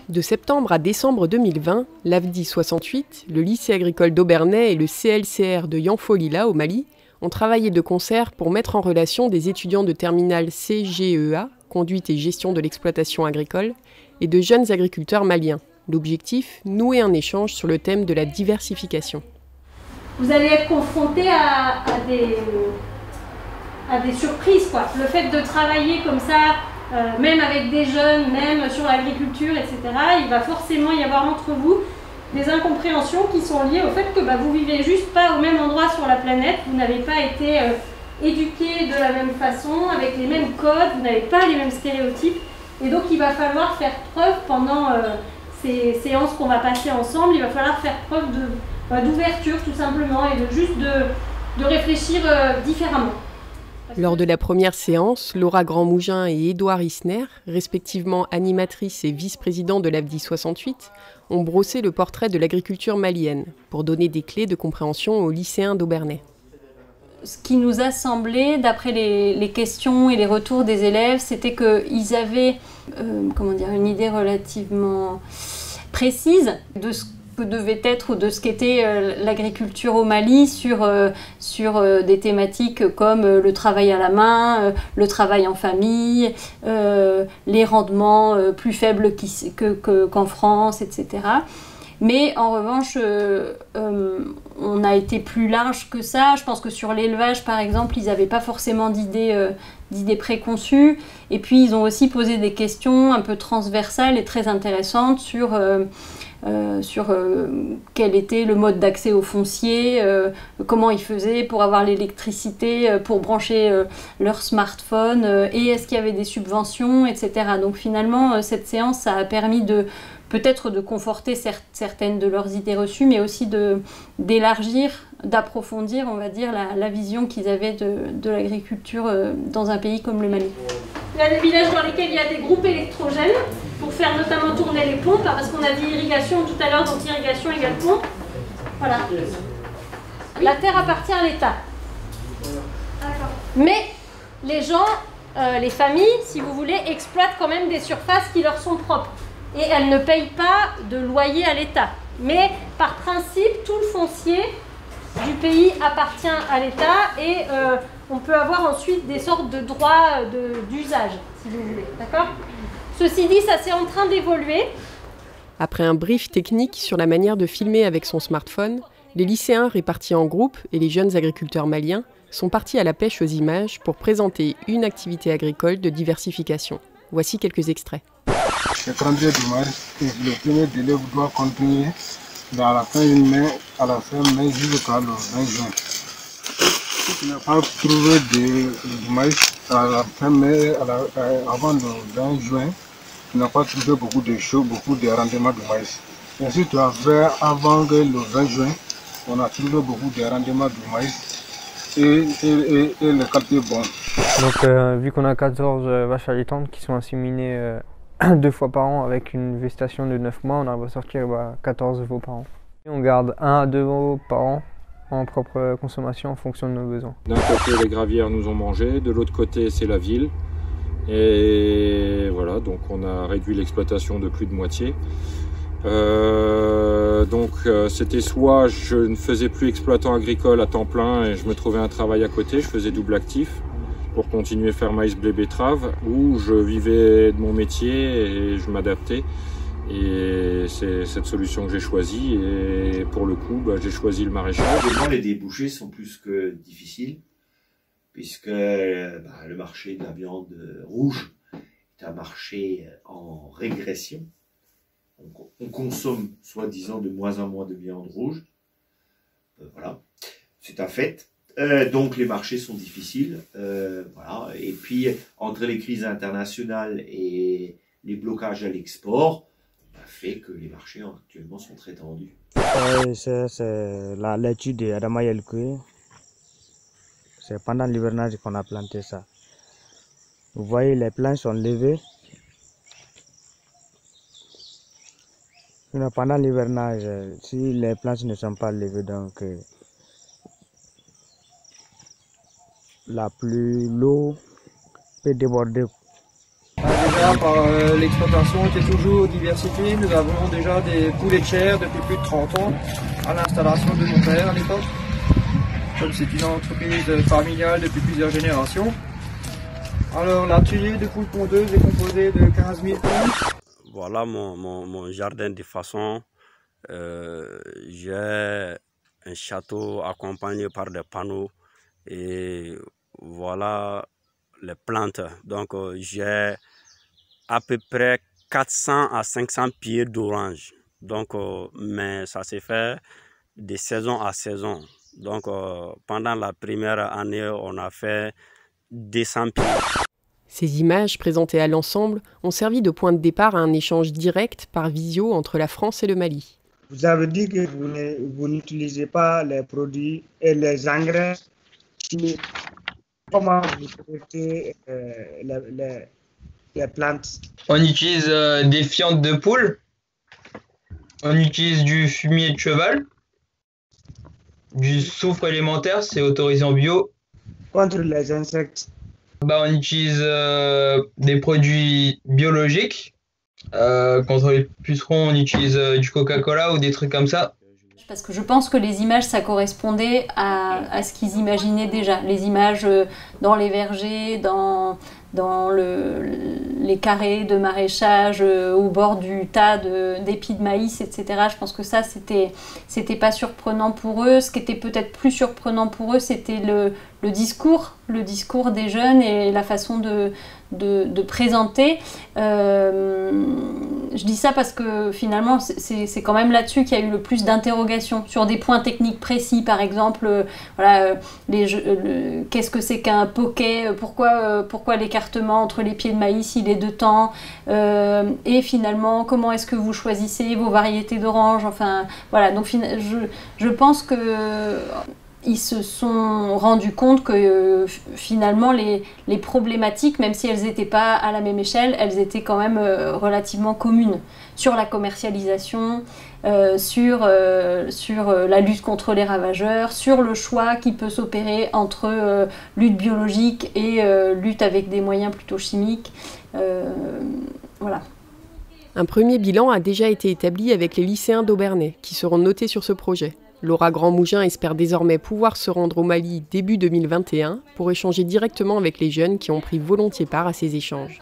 De septembre à décembre 2020, l'AFDI 68, le lycée agricole d'Aubernais et le CLCR de Yanfolila au Mali ont travaillé de concert pour mettre en relation des étudiants de terminale CGEA, conduite et gestion de l'exploitation agricole, et de jeunes agriculteurs maliens. L'objectif, nouer un échange sur le thème de la diversification. Vous allez être confrontés à des surprises, quoi. Le fait de travailler comme ça, même avec des jeunes, même sur l'agriculture, etc., il va forcément y avoir entre vous des incompréhensions qui sont liées au fait que vous vivez juste pas au même endroit sur la planète, vous n'avez pas été éduqués de la même façon, avec les mêmes codes, vous n'avez pas les mêmes stéréotypes, et donc il va falloir faire preuve pendant ces séances qu'on va passer ensemble, il va falloir faire preuve d'ouverture tout simplement, et de réfléchir différemment. Lors de la première séance, Laura Grandmougin et Édouard Isner, respectivement animatrice et vice-président de l'AFDI 68, ont brossé le portrait de l'agriculture malienne pour donner des clés de compréhension aux lycéens d'Aubernais. Ce qui nous a semblé, d'après les questions et les retours des élèves, c'était qu'ils avaient une idée relativement précise de ce que devait être ou de ce qu'était l'agriculture au Mali sur des thématiques comme le travail à la main, le travail en famille, les rendements plus faibles qu'en France, etc. Mais en revanche, on a été plus large que ça. Je pense que sur l'élevage, par exemple, ils n'avaient pas forcément d'idées préconçues. Et puis, ils ont aussi posé des questions un peu transversales et très intéressantes sur quel était le mode d'accès au foncier, comment ils faisaient pour avoir l'électricité, pour brancher leur smartphone, et est-ce qu'il y avait des subventions, etc. Donc finalement, cette séance, ça a permis peut-être de conforter certaines de leurs idées reçues, mais aussi d'élargir, d'approfondir, on va dire, la vision qu'ils avaient de l'agriculture dans un pays comme le Mali. Il y a des villages dans lesquels il y a des groupes électrogènes pour faire notamment tourner les pompes, parce qu'on a dit irrigation tout à l'heure, donc irrigation égale pompe. Voilà. La terre appartient à l'État. Mais les gens, les familles, si vous voulez, exploitent quand même des surfaces qui leur sont propres. Et elles ne payent pas de loyer à l'État. Mais par principe, tout le foncier du pays appartient à l'État et on peut avoir ensuite des sortes de droits d'usage, si vous voulez. D'accord ? Ceci dit, ça c'est en train d'évoluer. Après un brief technique sur la manière de filmer avec son smartphone, les lycéens répartis en groupes et les jeunes agriculteurs maliens sont partis à la pêche aux images pour présenter une activité agricole de diversification. Voici quelques extraits. Le 32 du mars, le premier délai doit continuer dans la fin mai, à la fin mai jusqu'à le 20 juin. Si tu n'as pas trouvé du maïs à la fin mai, avant le 20 juin, tu n'as pas trouvé beaucoup de choses, beaucoup de rendements de maïs. Et si tu as fait avant le 20 juin, on a trouvé beaucoup de rendements de maïs et le qualité est bon. Donc vu qu'on a 14 vaches allaitantes qui sont inséminées 2 fois par an avec une gestation de 9 mois, on arrive à sortir 14 veaux par an. Et on garde 1 à 2 veaux par an en propre consommation en fonction de nos besoins. D'un côté, les gravières nous ont mangé, de l'autre côté, c'est la ville. Et voilà, donc on a réduit l'exploitation de plus de moitié. C'était soit je ne faisais plus exploitant agricole à temps plein et je me trouvais un travail à côté, je faisais double actif pour continuer à faire maïs, blé, betterave, ou je vivais de mon métier et je m'adaptais. Et c'est cette solution que j'ai choisie et pour le coup, j'ai choisi le maraîchage. Les débouchés sont plus que difficiles puisque le marché de la viande rouge est un marché en régression. On consomme soi-disant de moins en moins de viande rouge. Voilà, c'est un fait. Donc les marchés sont difficiles. Voilà. Et puis entre les crises internationales et les blocages à l'export, fait que les marchés actuellement sont très tendus. C'est la laitue de Adama Yelkoué. C'est pendant l'hivernage qu'on a planté ça. Vous voyez, les plants sont levés. Pendant l'hivernage, si les plants ne sont pas levés, donc l'eau peut déborder. déjà par l'exploitation qui est toujours diversifiée. Nous avons déjà des poulets de chair depuis plus de 30 ans à l'installation de mon père à l'époque. Comme c'est une entreprise familiale depuis plusieurs générations. Alors l'atelier de poules pondeuses est composé de 15 000 poules. Voilà mon jardin de façon. J'ai un château accompagné par des panneaux et voilà les plantes. Donc j'ai à peu près 400 à 500 pieds d'orange. Donc, mais ça s'est fait de saison à saison. Donc pendant la première année, on a fait 200 pieds. Ces images présentées à l'ensemble ont servi de point de départ à un échange direct par visio entre la France et le Mali. Vous avez dit que vous n'utilisez pas les produits et les engrais chimiques. Comment vous traitez les plantes? On utilise des fientes de poule, on utilise du fumier de cheval, du soufre élémentaire, c'est autorisé en bio. Contre les insectes? On utilise des produits biologiques. Contre les pucerons, on utilise du Coca-Cola ou des trucs comme ça. Parce que je pense que les images, ça correspondait à ce qu'ils imaginaient déjà. Les images dans les vergers, dans les carrés de maraîchage, au bord du tas d'épis de maïs, etc. Je pense que ça, c'était pas surprenant pour eux. Ce qui était peut-être plus surprenant pour eux, c'était le discours des jeunes et la façon de présenter. Je dis ça parce que finalement, c'est quand même là-dessus qu'il y a eu le plus d'interrogations sur des points techniques précis. Par exemple, qu'est-ce que c'est qu'un poquet, pourquoi l'écartement entre les pieds de maïs il est de temps, et finalement comment est-ce que vous choisissez vos variétés d'orange. Enfin voilà, donc je pense que ils se sont rendus compte que finalement les problématiques, même si elles n'étaient pas à la même échelle, elles étaient quand même relativement communes sur la commercialisation, sur la lutte contre les ravageurs, sur le choix qui peut s'opérer entre lutte biologique et lutte avec des moyens plutôt chimiques. Voilà. Un premier bilan a déjà été établi avec les lycéens d'Aubernais qui seront notés sur ce projet. Laura Grand-Mougin espère désormais pouvoir se rendre au Mali début 2021 pour échanger directement avec les jeunes qui ont pris volontiers part à ces échanges.